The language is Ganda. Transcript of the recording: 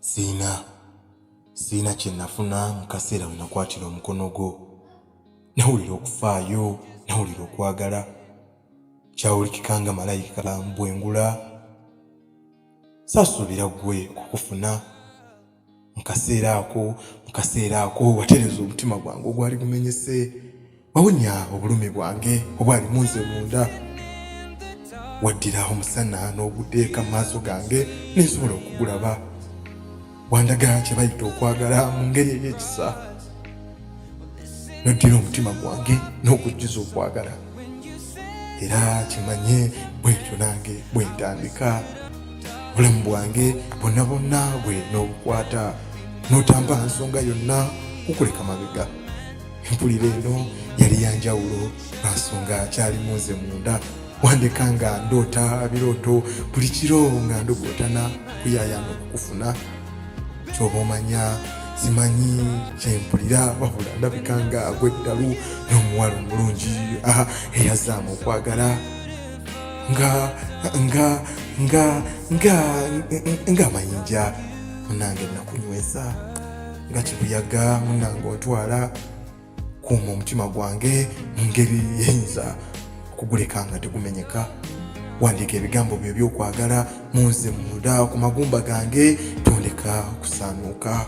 Sina kye nafuna mu kaseera we nakwatira omukono gwo. Nawulira okufaayo, nawulira okwagala. Kyawulikika nga malayika mbwengula. Saasuubira ggwe kukufuna. Mu kaseera ako watereza omutima gwange ogwali gumenyese. Wawonya obulumi bwange obwali munze munda. Waddira omusana n'oguteeka mu maaso gange ne nsobola okugulaba. Wandaga kye bayita okwagala mu ngeri ey'ekisa. N'oddira omutima gwange n'okujjuza okwagala. Era kimanye bw'ekyo nange bwe ntandika. Obulamu bwange bwonna bwe n'obukwata. N'otamba nsonga yonna kukuleka mabega. Empulira eno yali ya njawulo lwa nsonga kyali munze munda. Wandeka nga ndoota birooto buli kiro nga ndogootana kuyaayana okukufuna. Ky'oba omanya simanyi kyempulira wabula ndabika nga gwe ddalu n'omuwala omulungi eyazaamu okwagala nga amayinja. Munange nakunyweza nga kibuyaga, munange ontwala. Kuuma omutima gwange mu ngeri eyinza okuguleka nga tegumenyeka. Wandiika ebigambo byo eby'okwagala munze munda ku magumba gange, tondeka okusaanuuka.